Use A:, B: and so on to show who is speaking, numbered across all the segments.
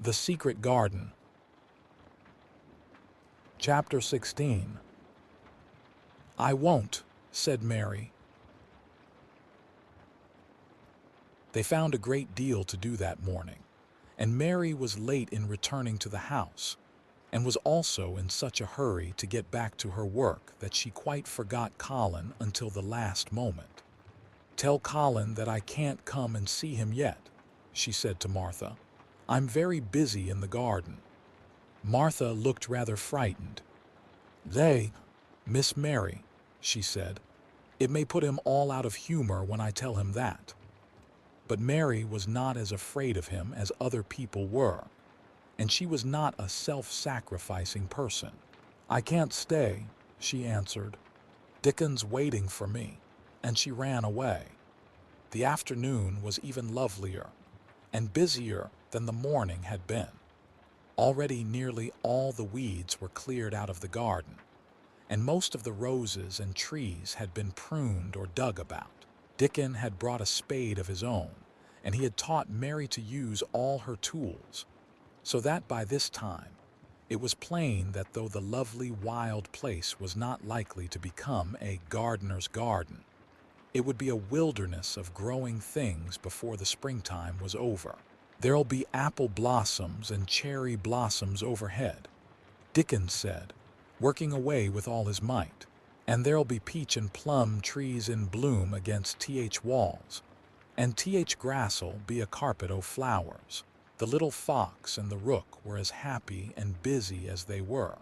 A: The Secret Garden. Chapter 16. "I won't," said Mary. They found a great deal to do that morning, and Mary was late in returning to the house, and was also in such a hurry to get back to her work that she quite forgot Colin until the last moment. "Tell Colin that I can't come and see him yet," she said to Martha. "I'm very busy in the garden." Martha looked rather frightened. "Miss Mary," she said, "it may put him all out of humor when I tell him that." But Mary was not as afraid of him as other people were, and she was not a self-sacrificing person. "I can't stay," she answered. "Dickon's waiting for me," and she ran away. The afternoon was even lovelier and busier than the morning had been. Already nearly all the weeds were cleared out of the garden, and most of the roses and trees had been pruned or dug about. Dickon had brought a spade of his own, and he had taught Mary to use all her tools, so that by this time it was plain that though the lovely wild place was not likely to become a gardener's garden, it would be a wilderness of growing things before the springtime was over. "There'll be apple blossoms and cherry blossoms overhead," Dickon said, working away with all his might. "And there'll be peach and plum trees in bloom against th walls, and th grass'll be a carpet o' flowers." The little fox and the rook were as happy and busy as they were,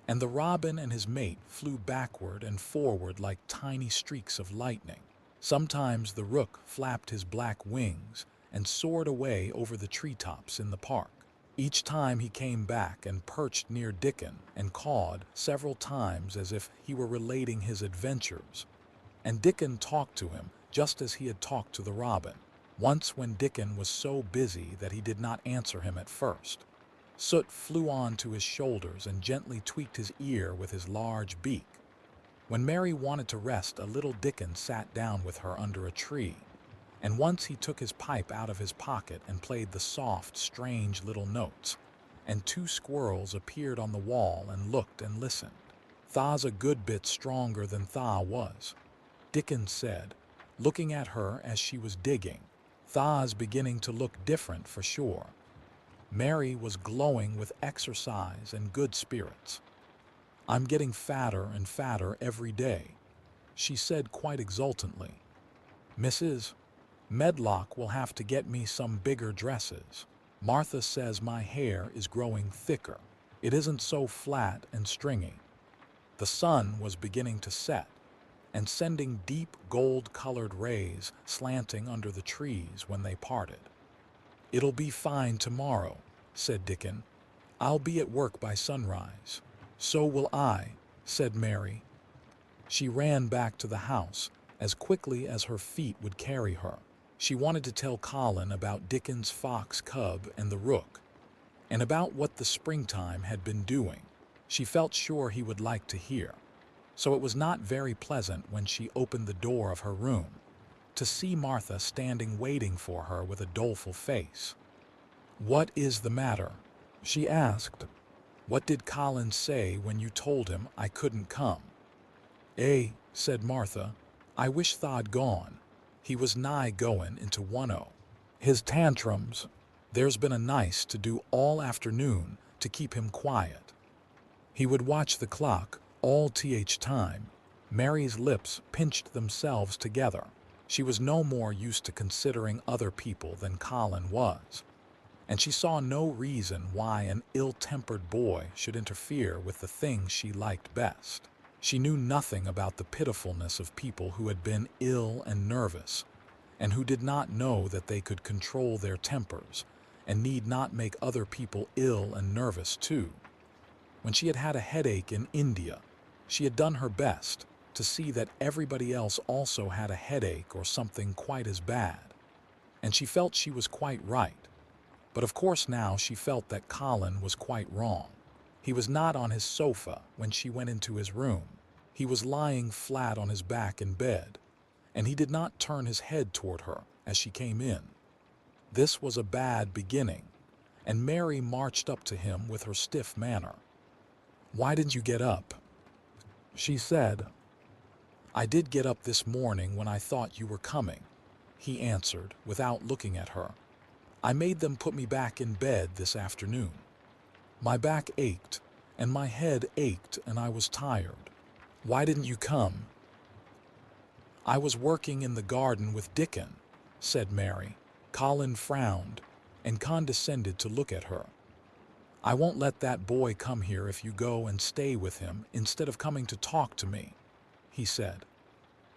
A: and the robin and his mate flew backward and forward like tiny streaks of lightning. Sometimes the rook flapped his black wings and soared away over the treetops in the park. Each time he came back and perched near Dickon and cawed several times as if he were relating his adventures, and Dickon talked to him just as he had talked to the robin. Once when Dickon was so busy that he did not answer him at first, Soot flew on to his shoulders and gently tweaked his ear with his large beak. When Mary wanted to rest, a little Dickon sat down with her under a tree, and once he took his pipe out of his pocket and played the soft, strange little notes, and two squirrels appeared on the wall and looked and listened. "Tha's a good bit stronger than Tha was," Dickon said, looking at her as she was digging. "Tha's beginning to look different for sure." Mary was glowing with exercise and good spirits. "I'm getting fatter and fatter every day," she said quite exultantly. "Mrs. Medlock will have to get me some bigger dresses. Martha says my hair is growing thicker. It isn't so flat and stringy." The sun was beginning to set, and sending deep gold-colored rays slanting under the trees when they parted. "It'll be fine tomorrow," said Dickon. "I'll be at work by sunrise." "So will I," said Mary. She ran back to the house as quickly as her feet would carry her. She wanted to tell Colin about Dickon's fox cub and the rook, and about what the springtime had been doing. She felt sure he would like to hear. So it was not very pleasant when she opened the door of her room to see Martha standing waiting for her with a doleful face. "What is the matter?" she asked. "What did Colin say when you told him I couldn't come?" Said Martha, "I wish Tha'd gone. He was nigh goin' into 1-0. His tantrums. There's been a nice to do all afternoon to keep him quiet. He would watch the clock all th time." Mary's lips pinched themselves together. She was no more used to considering other people than Colin was, and she saw no reason why an ill-tempered boy should interfere with the things she liked best. She knew nothing about the pitifulness of people who had been ill and nervous, and who did not know that they could control their tempers and need not make other people ill and nervous too. When she had had a headache in India, she had done her best to see that everybody else also had a headache or something quite as bad, and she felt she was quite right. But of course now she felt that Colin was quite wrong. He was not on his sofa when she went into his room. He was lying flat on his back in bed, and he did not turn his head toward her as she came in. This was a bad beginning, and Mary marched up to him with her stiff manner. "Why didn't you get up?" she said. "I did get up this morning when I thought you were coming," he answered without looking at her. "I made them put me back in bed this afternoon. My back ached, and my head ached, and I was tired. Why didn't you come?" "I was working in the garden with Dickon," said Mary. Colin frowned and condescended to look at her. "I won't let that boy come here if you go and stay with him instead of coming to talk to me," he said.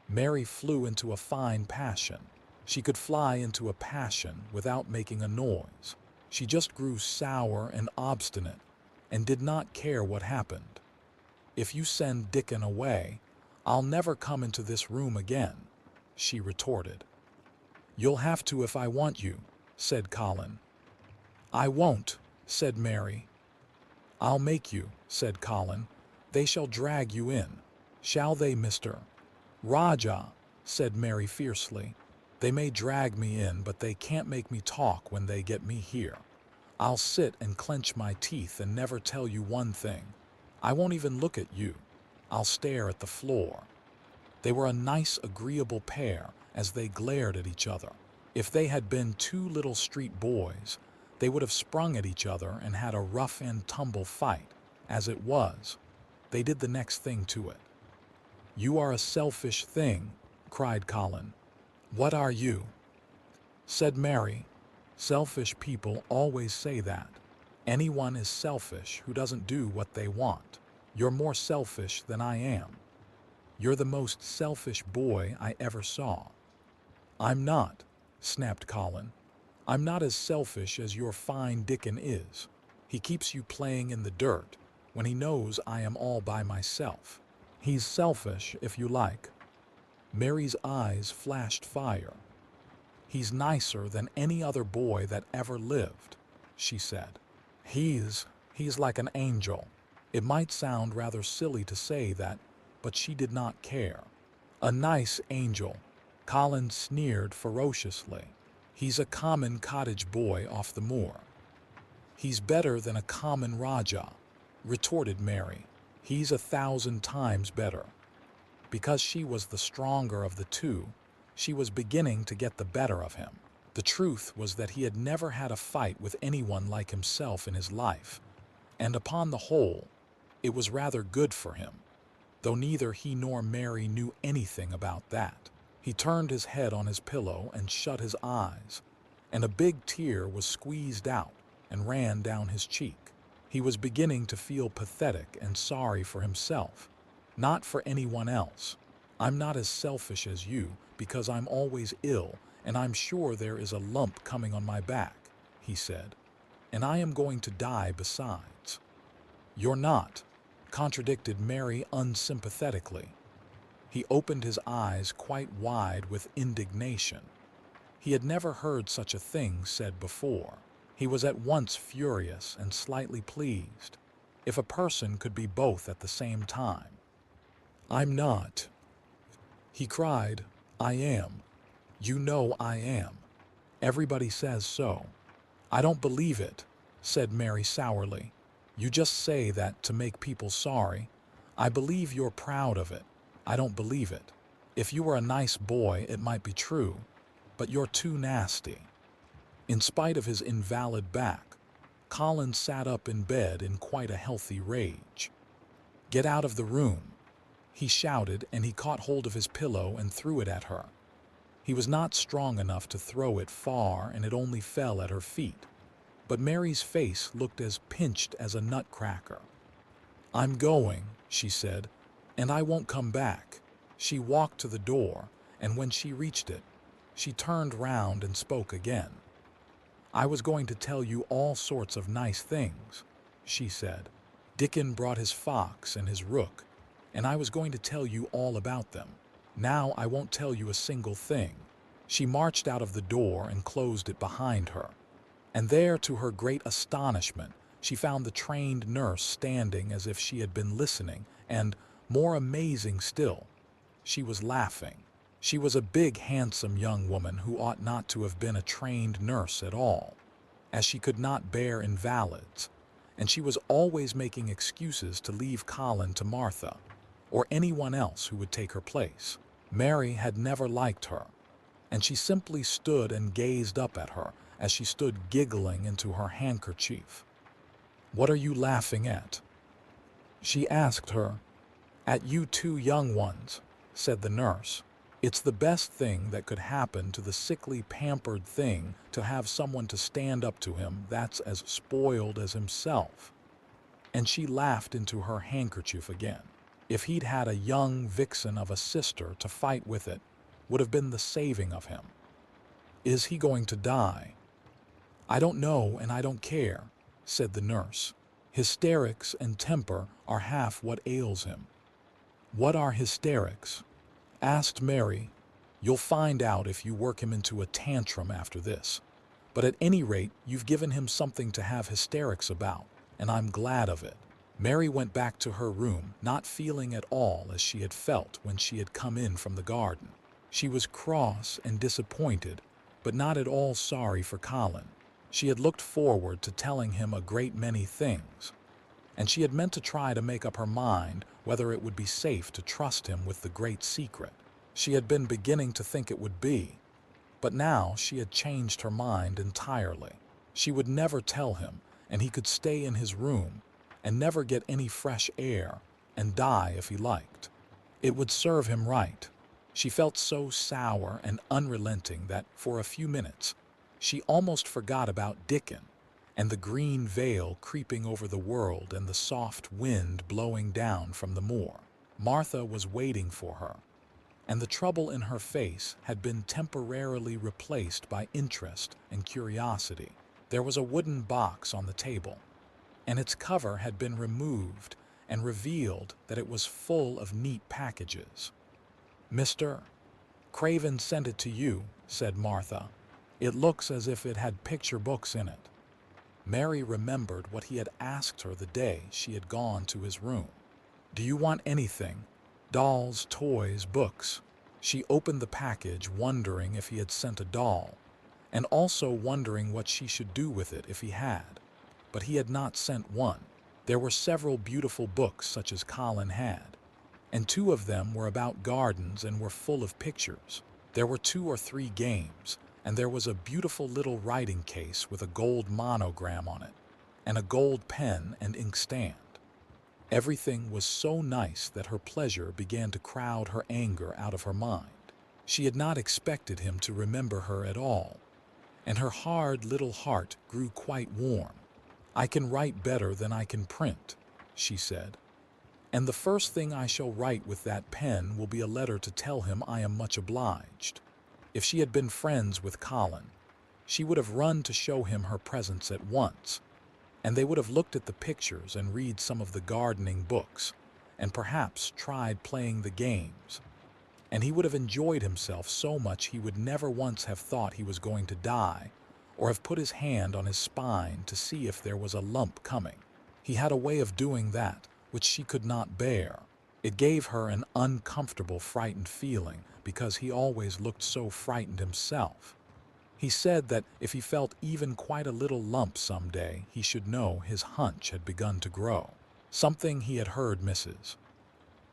A: Mary flew into a fine passion. She could fly into a passion without making a noise. She just grew sour and obstinate and did not care what happened. "If you send Dickon away, I'll never come into this room again," she retorted. "You'll have to if I want you," said Colin. "I won't," said Mary. "I'll make you," said Colin. "They shall drag you in." "Shall they, Mr. Raja?" said Mary fiercely. "They may drag me in, but they can't make me talk when they get me here. I'll sit and clench my teeth and never tell you one thing. I won't even look at you. I'll stare at the floor." They were a nice, agreeable pair as they glared at each other. If they had been two little street boys, they would have sprung at each other and had a rough-and-tumble fight. As it was, they did the next thing to it. "You are a selfish thing," cried Colin. "What are you?" said Mary. "Selfish people always say that. Anyone is selfish who doesn't do what they want. You're more selfish than I am. You're the most selfish boy I ever saw." "I'm not," snapped Colin. "I'm not as selfish as your fine Dickon is. He keeps you playing in the dirt when he knows I am all by myself. He's selfish if you like." Mary's eyes flashed fire. "He's nicer than any other boy that ever lived," she said. He's like an angel." It might sound rather silly to say that, but she did not care. "A nice angel," Colin sneered ferociously. "He's a common cottage boy off the moor." "He's better than a common Raja," retorted Mary. "He's 1,000 times better." Because she was the stronger of the two, she was beginning to get the better of him. The truth was that he had never had a fight with anyone like himself in his life, and upon the whole, it was rather good for him, though neither he nor Mary knew anything about that. He turned his head on his pillow and shut his eyes, and a big tear was squeezed out and ran down his cheek. He was beginning to feel pathetic and sorry for himself, not for anyone else. "I'm not as selfish as you because I'm always ill, and I'm sure there is a lump coming on my back," he said. "And I am going to die besides." "You're not," contradicted Mary unsympathetically. He opened his eyes quite wide with indignation. He had never heard such a thing said before. He was at once furious and slightly pleased, if a person could be both at the same time. "I'm not," he cried. "I am. You know I am. Everybody says so." "I don't believe it," said Mary sourly. "You just say that to make people sorry. I believe you're proud of it. I don't believe it. If you were a nice boy, it might be true, but you're too nasty." In spite of his invalid back, Colin sat up in bed in quite a healthy rage. "Get out of the room," he shouted, and he caught hold of his pillow and threw it at her. He was not strong enough to throw it far, and it only fell at her feet. But Mary's face looked as pinched as a nutcracker. "I'm going," she said, "and I won't come back." She walked to the door, and when she reached it, she turned round and spoke again. "I was going to tell you all sorts of nice things," she said. "Dickon brought his fox and his rook, and I was going to tell you all about them. Now I won't tell you a single thing." She marched out of the door and closed it behind her. And there, to her great astonishment, she found the trained nurse standing as if she had been listening, and, more amazing still, she was laughing. She was a big, handsome young woman who ought not to have been a trained nurse at all. as she could not bear invalids, and she was always making excuses to leave Colin to Martha, or anyone else who would take her place. Mary had never liked her, and she simply stood and gazed up at her as she stood giggling into her handkerchief. "What are you laughing at?" she asked her. "At you two young ones," said the nurse. "It's the best thing that could happen to the sickly, pampered thing to have someone to stand up to him that's as spoiled as himself." And she laughed into her handkerchief again. If he'd had a young vixen of a sister to fight with, it would have been the saving of him. "Is he going to die?" "I don't know, and I don't care," said the nurse. "Hysterics and temper are half what ails him." "What are hysterics?" asked Mary. "You'll find out if you work him into a tantrum after this. But at any rate, you've given him something to have hysterics about, and I'm glad of it." Mary went back to her room, not feeling at all as she had felt when she had come in from the garden. She was cross and disappointed, but not at all sorry for Colin. She had looked forward to telling him a great many things, and she had meant to try to make up her mind whether it would be safe to trust him with the great secret. She had been beginning to think it would be, but now she had changed her mind entirely. She would never tell him, and he could stay in his room and never get any fresh air and die if he liked. It would serve him right. She felt so sour and unrelenting that, for a few minutes, she almost forgot about Dickon and the green veil creeping over the world and the soft wind blowing down from the moor. Martha was waiting for her, and the trouble in her face had been temporarily replaced by interest and curiosity. There was a wooden box on the table, and its cover had been removed and revealed that it was full of neat packages. "Mr. Craven sent it to you," said Martha. "It looks as if it had picture books in it." Mary remembered what he had asked her the day she had gone to his room. "Do you want anything? Dolls, toys, books?" She opened the package, wondering if he had sent a doll, and also wondering what she should do with it if he had. But he had not sent one. There were several beautiful books such as Colin had, and 2 of them were about gardens and were full of pictures. There were 2 or 3 games, and there was a beautiful little writing case with a gold monogram on it, and a gold pen and inkstand. Everything was so nice that her pleasure began to crowd her anger out of her mind. She had not expected him to remember her at all, and her hard little heart grew quite warm. "I can write better than I can print," she said. "And the first thing I shall write with that pen will be a letter to tell him I am much obliged." If she had been friends with Colin, she would have run to show him her presents at once, and they would have looked at the pictures and read some of the gardening books, and perhaps tried playing the games. And he would have enjoyed himself so much he would never once have thought he was going to die, or have put his hand on his spine to see if there was a lump coming. He had a way of doing that which she could not bear. It gave her an uncomfortable, frightened feeling because he always looked so frightened himself. He said that if he felt even quite a little lump someday, he should know his hunch had begun to grow. Something he had heard Mrs.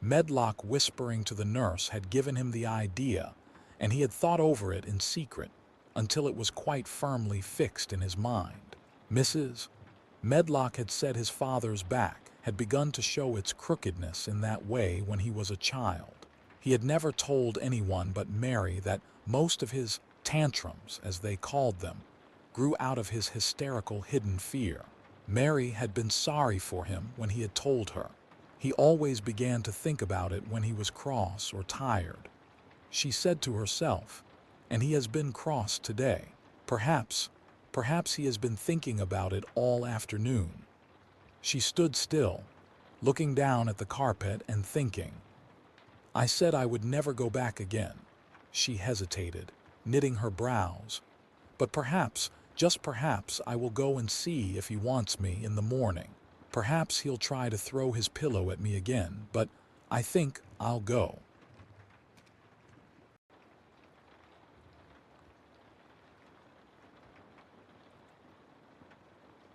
A: Medlock whispering to the nurse had given him the idea, and he had thought over it in secret until it was quite firmly fixed in his mind. Mrs. Medlock had said his father's back had begun to show its crookedness in that way when he was a child. He had never told anyone but Mary that most of his tantrums, as they called them, grew out of his hysterical hidden fear. Mary had been sorry for him when he had told her. He always began to think about it when he was cross or tired. She said to herself, "And he has been cross today. Perhaps he has been thinking about it all afternoon." She stood still, looking down at the carpet and thinking. "I said I would never go back again." She hesitated, knitting her brows. "But perhaps, just perhaps, I will go and see if he wants me in the morning. Perhaps he'll try to throw his pillow at me again, but I think I'll go."